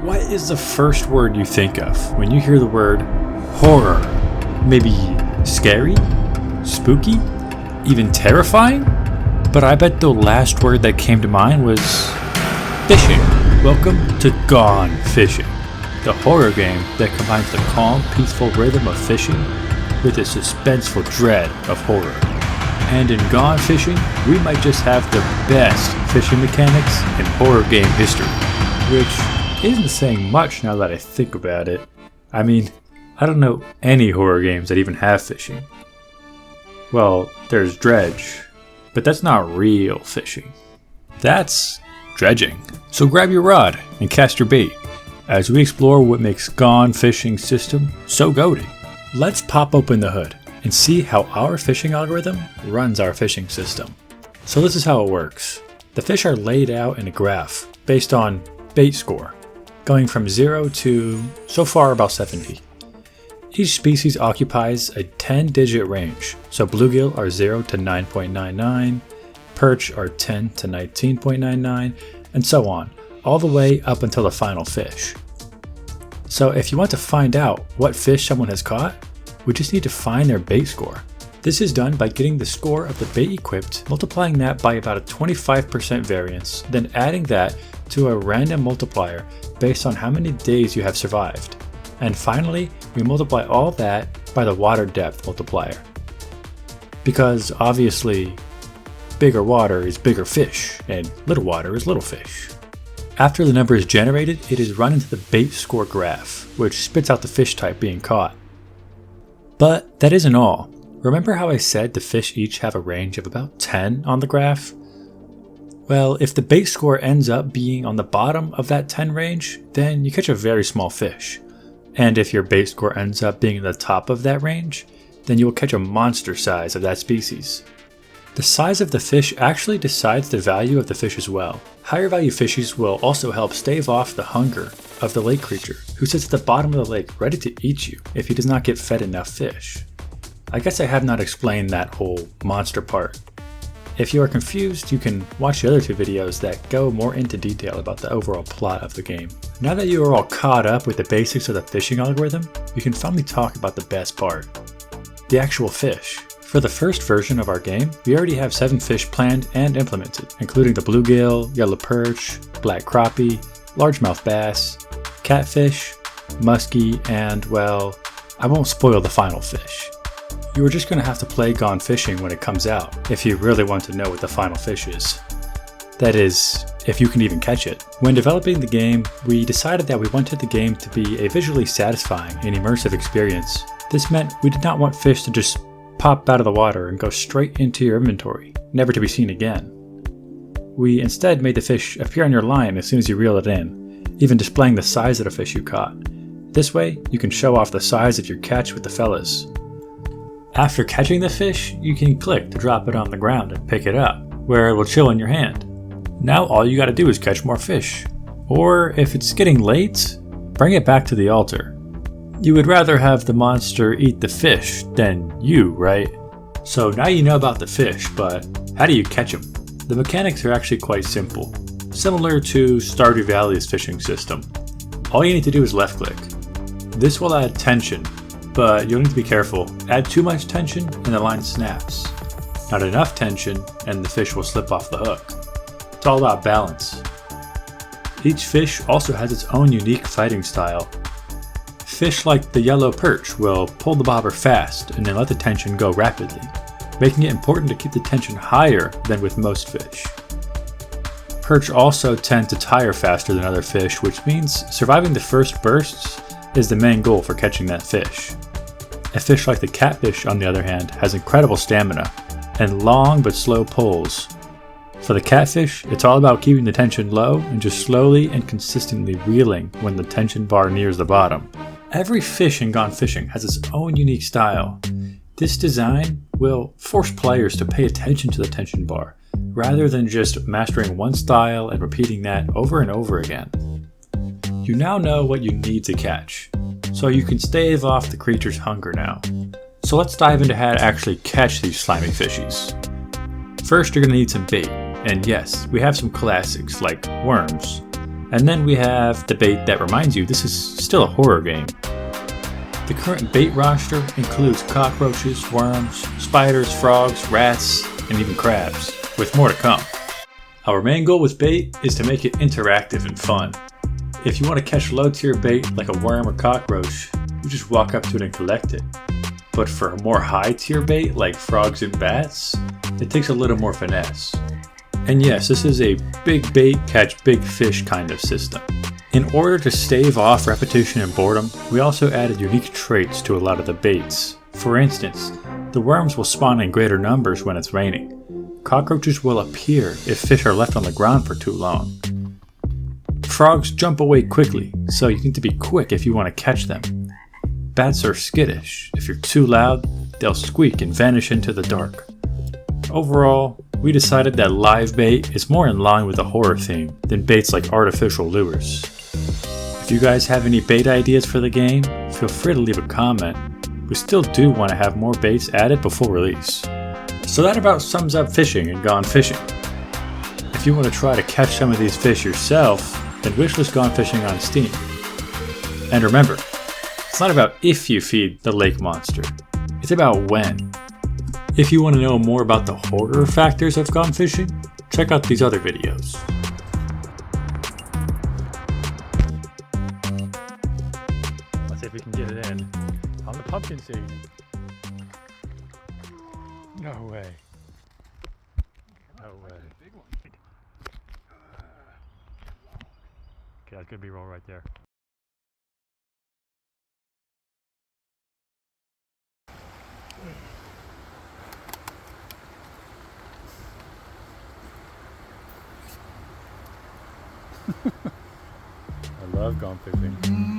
What is the first word you think of when you hear the word horror? Maybe scary? Spooky? Even terrifying? But I bet the last word that came to mind was fishing. Welcome to Gone Fishing, the horror game that combines the calm, peaceful rhythm of fishing with the suspenseful dread of horror. And in Gone Fishing, we might just have the best fishing mechanics in horror game history, which isn't saying much now that I think about it. I mean, I don't know any horror games that even have fishing. Well, there's dredge, but that's not real fishing. That's dredging. So grab your rod and cast your bait as we explore what makes Gone Fishing system so goated. Let's pop open the hood and see how our fishing algorithm runs our fishing system. So this is how it works. The fish are laid out in a graph based on bait score, going from 0 to so far about 70. Each species occupies a 10-digit range, so bluegill are 0 to 9.99, perch are 10 to 19.99, and so on, all the way up until the final fish. So if you want to find out what fish someone has caught, we just need to find their bait score. This is done by getting the score of the bait equipped, multiplying that by about a 25% variance, then adding that to a random multiplier based on how many days you have survived. And finally, we multiply all that by the water depth multiplier. Because obviously, bigger water is bigger fish, and little water is little fish. After the number is generated, it is run into the bait score graph, which spits out the fish type being caught. But that isn't all. Remember how I said the fish each have a range of about 10 on the graph? Well, if the bait score ends up being on the bottom of that 10 range, then you catch a very small fish. And if your bait score ends up being at the top of that range, then you will catch a monster size of that species. The size of the fish actually decides the value of the fish as well. Higher value fishes will also help stave off the hunger of the lake creature, who sits at the bottom of the lake ready to eat you if he does not get fed enough fish. I guess I have not explained that whole monster part. If you are confused, you can watch the other two videos that go more into detail about the overall plot of the game. Now that you are all caught up with the basics of the fishing algorithm, we can finally talk about the best part. The actual fish. For the first version of our game, we already have 7 fish planned and implemented, including the bluegill, yellow perch, black crappie, largemouth bass, catfish, muskie, and well, I won't spoil the final fish. You are just going to have to play Gone Fishing when it comes out if you really want to know what the final fish is. That is, if you can even catch it. When developing the game, we decided that we wanted the game to be a visually satisfying and immersive experience. This meant we did not want fish to just pop out of the water and go straight into your inventory, never to be seen again. We instead made the fish appear on your line as soon as you reel it in, even displaying the size of the fish you caught. This way, you can show off the size of your catch with the fellas. After catching the fish, you can click to drop it on the ground and pick it up, where it will chill in your hand. Now all you gotta do is catch more fish. Or if it's getting late, bring it back to the altar. You would rather have the monster eat the fish than you, right? So now you know about the fish, but how do you catch them? The mechanics are actually quite simple, similar to Stardew Valley's fishing system. All you need to do is left click. This will add tension, but you'll need to be careful. Add too much tension and the line snaps. Not enough tension and the fish will slip off the hook. It's all about balance. Each fish also has its own unique fighting style. Fish like the yellow perch will pull the bobber fast and then let the tension go rapidly, making it important to keep the tension higher than with most fish. Perch also tend to tire faster than other fish, which means surviving the first bursts is the main goal for catching that fish. A fish like the catfish, on the other hand, has incredible stamina and long but slow pulls. For the catfish, it's all about keeping the tension low and just slowly and consistently reeling when the tension bar nears the bottom. Every fish in Gone Fishing has its own unique style. This design will force players to pay attention to the tension bar, rather than just mastering one style and repeating that over and over again. You now know what you need to catch, so you can stave off the creature's hunger now. So let's dive into how to actually catch these slimy fishies. First, you're going to need some bait, and yes, we have some classics like worms, And then we have the bait that reminds you this is still a horror game. The current bait roster includes cockroaches, worms, spiders, frogs, rats, and even crabs, with more to come. Our main goal with bait is to make it interactive and fun. If you want to catch low tier bait like a worm or cockroach, you just walk up to it and collect it. But for more high tier bait like frogs and bats, it takes a little more finesse. And yes, this is a big bait catch big fish kind of system. In order to stave off repetition and boredom, we also added unique traits to a lot of the baits. For instance, the worms will spawn in greater numbers when it's raining. Cockroaches will appear if fish are left on the ground for too long. Frogs jump away quickly, so you need to be quick if you want to catch them. Bats are skittish. If you're too loud, they'll squeak and vanish into the dark. Overall, we decided that live bait is more in line with the horror theme than baits like artificial lures. If you guys have any bait ideas for the game, feel free to leave a comment. We still do want to have more baits added before release. So that about sums up fishing and Gone Fishing. If you want to try to catch some of these fish yourself, then wishlist Gone Fishing on Steam. And remember, it's not about if you feed the lake monster, it's about when. If you want to know more about the horror factors of Gone Fishing, check out these other videos. Let's see if we can get it in on the pumpkin seed. No way. No way. Okay, that's good B-roll right there. I love gone fishing.